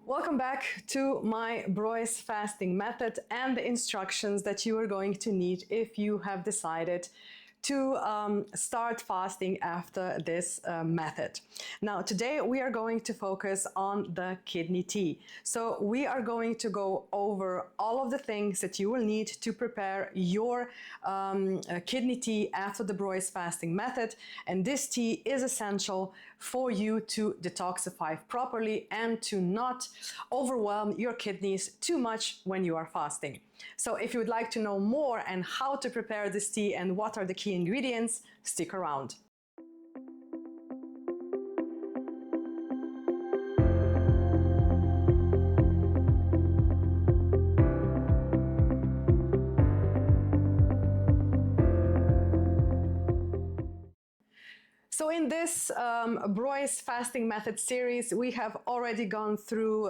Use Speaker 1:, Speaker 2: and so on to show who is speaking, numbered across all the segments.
Speaker 1: Welcome back to my Breuss fasting method and the instructions that you are going to need if you have decided to start fasting after this method. Now, today we are going to focus on the kidney tea. So we are going to go over all of the things that you will need to prepare your kidney tea after the Breuss fasting method. And this tea is essential for you to detoxify properly and to not overwhelm your kidneys too much when you are fasting. So if you would like to know more and how to prepare this tea and what are the key ingredients, stick around. So in this Breuss fasting method series, we have already gone through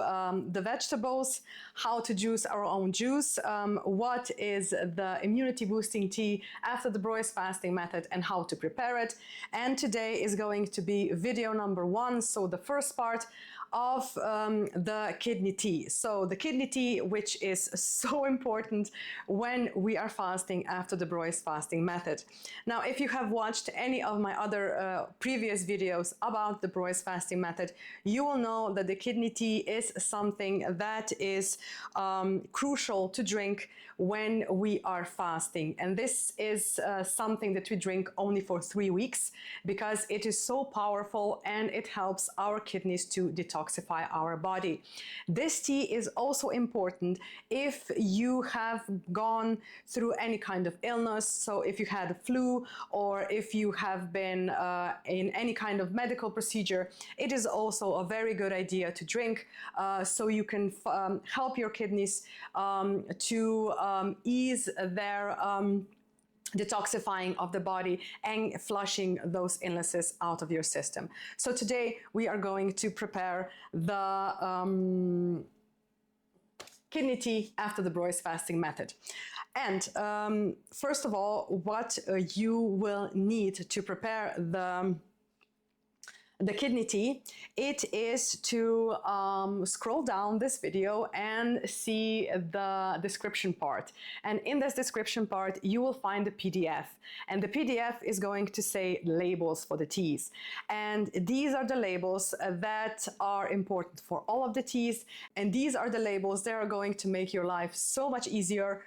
Speaker 1: the vegetables, how to juice our own juice, what is the immunity boosting tea after the Breuss fasting method and how to prepare it. And today is going to be video number 1, so the first part of the kidney tea. So the kidney tea, which is so important when we are fasting after the Breuss fasting method. Now, if you have watched any of my other previous videos about the Breuss fasting method, you will know that the kidney tea is something that is crucial to drink when we are fasting. And this is something that we drink only for 3 weeks because it is so powerful and it helps our kidneys to detoxify our body. This tea is also important if you have gone through any kind of illness. So if you had a flu or if you have been in any kind of medical procedure, it is also a very good idea to drink so you can help your kidneys to ease their detoxifying of the body and flushing those illnesses out of your system. So today we are going to prepare the kidney tea after the Breuss fasting method. And first of all, what you will need to prepare the kidney tea, it is to scroll down this video and see the description part. And in this description part, you will find the PDF. And the PDF is going to say labels for the teas. And these are the labels that are important for all of the teas. And these are the labels that are going to make your life so much easier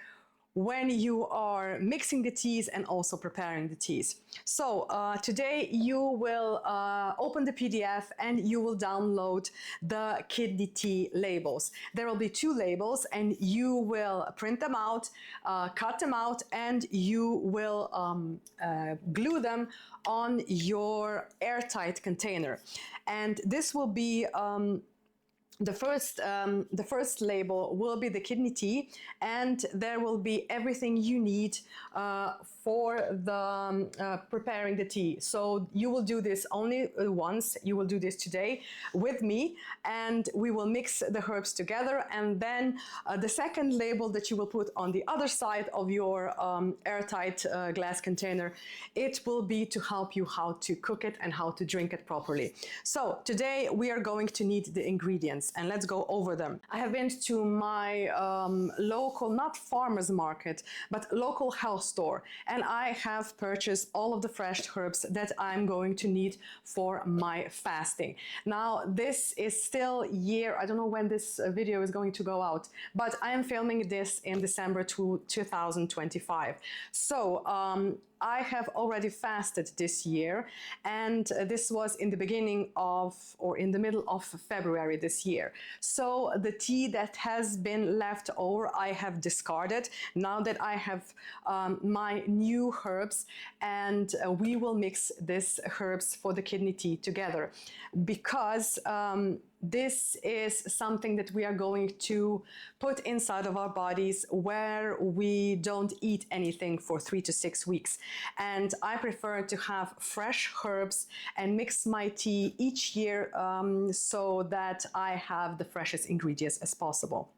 Speaker 1: when you are mixing the teas and also preparing the teas. So today you will open the PDF and you will download the kidney tea labels. There will be 2 labels and you will print them out, cut them out, and you will glue them on your airtight container. And this will be the first label will be the kidney tea, and there will be everything you need for the preparing the tea. So you will do this only once. You will do this today with me, and we will mix the herbs together. And then the second label that you will put on the other side of your airtight glass container, it will be to help you how to cook it and how to drink it properly. So today we are going to need the ingredients, and let's go over them. I have been to my local, not farmer's market, but local health store, and I have purchased all of the fresh herbs that I'm going to need for my fasting. Now, this is still I don't know when this video is going to go out, but I am filming this in December 2025. So I have already fasted this year, and this was in the beginning of, or in the middle of February this year. So the tea that has been left over, I have discarded now that I have my new herbs, and we will mix these herbs for the kidney tea together because this is something that we are going to put inside of our bodies where we don't eat anything for 3 to 6 weeks. And I prefer to have fresh herbs and mix my tea each year so that I have the freshest ingredients as possible.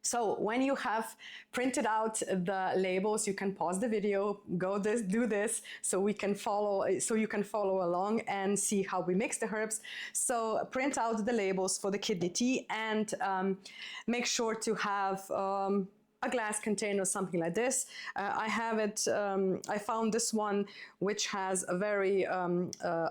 Speaker 1: So when you have printed out the labels, you can pause the video, do this, so we can follow, so you can follow along and see how we mix the herbs. So print out the labels for the kidney tea and make sure to have a glass container, something like this. I have it, I found this one which has a very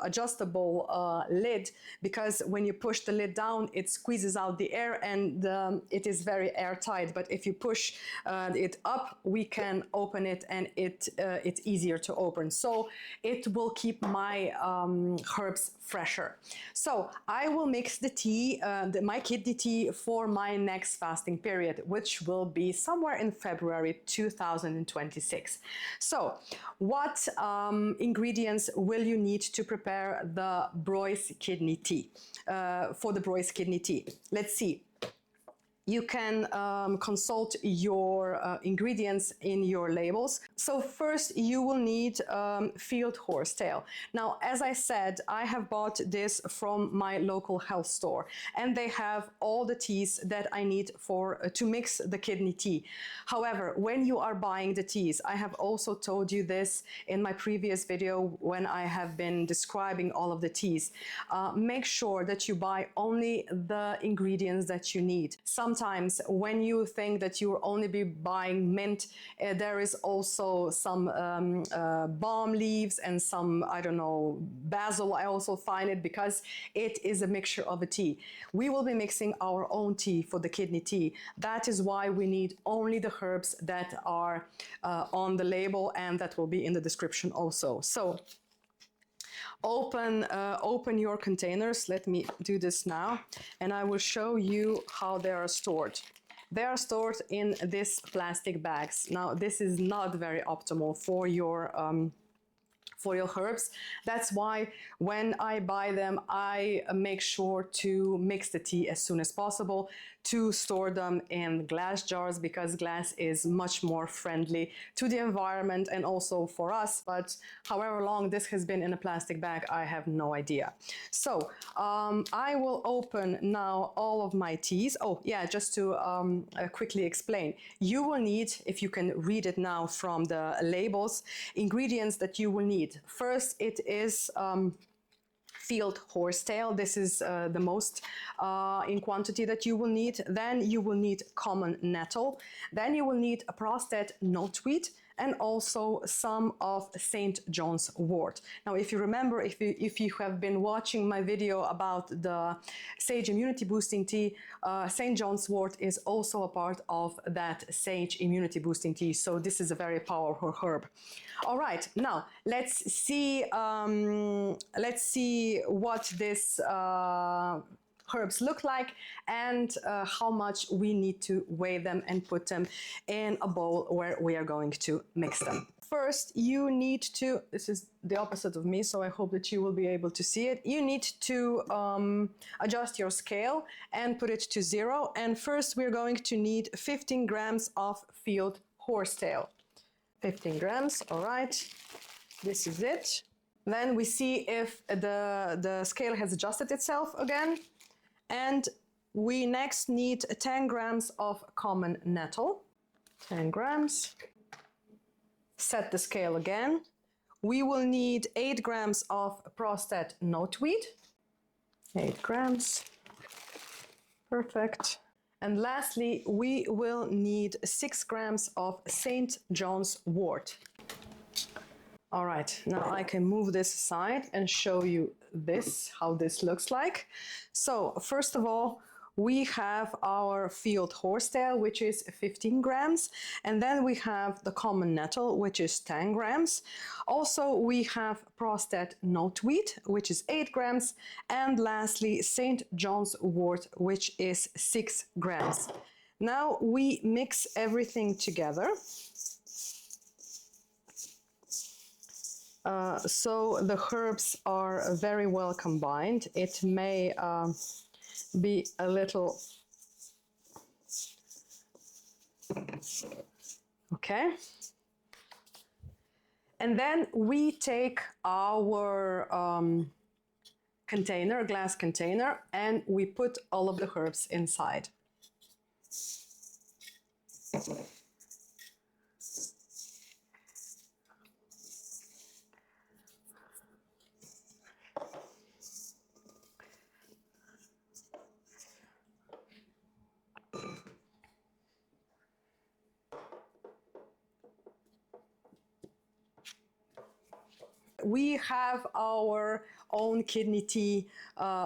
Speaker 1: adjustable lid, because when you push the lid down, it squeezes out the air and it is very airtight. But if you push it up, we can open it and it's easier to open. So it will keep my herbs fresher. So I will mix the tea, my kidney tea, for my next fasting period, which will be somewhere in February 2026. So what ingredients will you need to prepare the Breuss kidney tea, for the Breuss kidney tea? Let's see. You can consult your ingredients in your labels. So first you will need field horsetail. Now, as I said, I have bought this from my local health store, and they have all the teas that I need for to mix the kidney tea. However, when you are buying the teas, I have also told you this in my previous video when I have been describing all of the teas, make sure that you buy only the ingredients that you need. Sometimes when you think that you will only be buying mint, there is also some balm leaves and some, I don't know, basil. I also find it, because it is a mixture of a tea. We will be mixing our own tea for the kidney tea. That is why we need only the herbs that are on the label and that will be in the description also. So open your containers. Let me do this now, and I will show you how they are stored. They are stored in these plastic bags. Now, this is not very optimal for your herbs. That's why when I buy them, I make sure to mix the tea as soon as possible, to store them in glass jars, because glass is much more friendly to the environment and also for us. But however long this has been in a plastic bag, I have no idea. So I will open now all of my teas. Oh yeah, just to quickly explain, you will need, if you can read it now from the labels, ingredients that you will need. First, it is field horsetail. This is the most in quantity that you will need. Then you will need common nettle. Then you will need a Prostrate knotweed, and also some of St. John's wort. Now, if you remember, if you have been watching my video about the sage immunity boosting tea, St. John's wort is also a part of that sage immunity boosting tea. So this is a very powerful herb. All right, now let's see what this herbs look like, and how much we need to weigh them and put them in a bowl where we are going to mix them. First, you need to, this is the opposite of me, so I hope that you will be able to see it. You need to adjust your scale and put it to 0. And first, we're going to need 15 grams of field horsetail. 15 grams, all right, this is it. Then we see if the scale has adjusted itself again. And we next need 10 grams of common nettle. 10 grams. Set the scale again. We will need 8 grams of Prostrate knotweed. 8 grams. Perfect. And lastly, we will need 6 grams of St. John's wort. All right, now I can move this aside and show you this, how this looks like. So first of all, we have our field horsetail, which is 15 grams. And then we have the common nettle, which is 10 grams. Also, we have Prostrate knotweed, which is 8 grams. And lastly, St. John's wort, which is 6 grams. Now we mix everything together. So the herbs are very well combined. It may be a little, okay. And then we take our container, glass container, and we put all of the herbs inside. We have our own kidney tea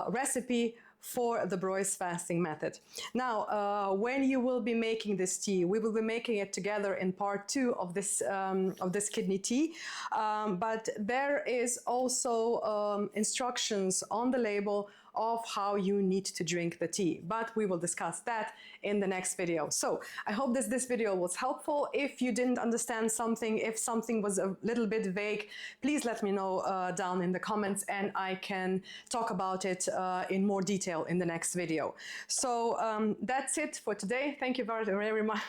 Speaker 1: recipe for the Breuss fasting method. Now, when you will be making this tea, we will be making it together in part 2 of this kidney tea. But there is also instructions on the label of how you need to drink the tea. But we will discuss that in the next video. So I hope this video was helpful. If you didn't understand something, if something was a little bit vague, please let me know down in the comments, and I can talk about it in more detail in the next video. So that's it for today. Thank you very much.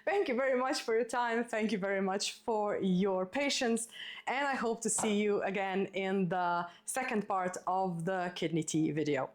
Speaker 1: Thank you very much for your time. Thank you very much for your patience. And I hope to see you again in the second part of the kidney tea video.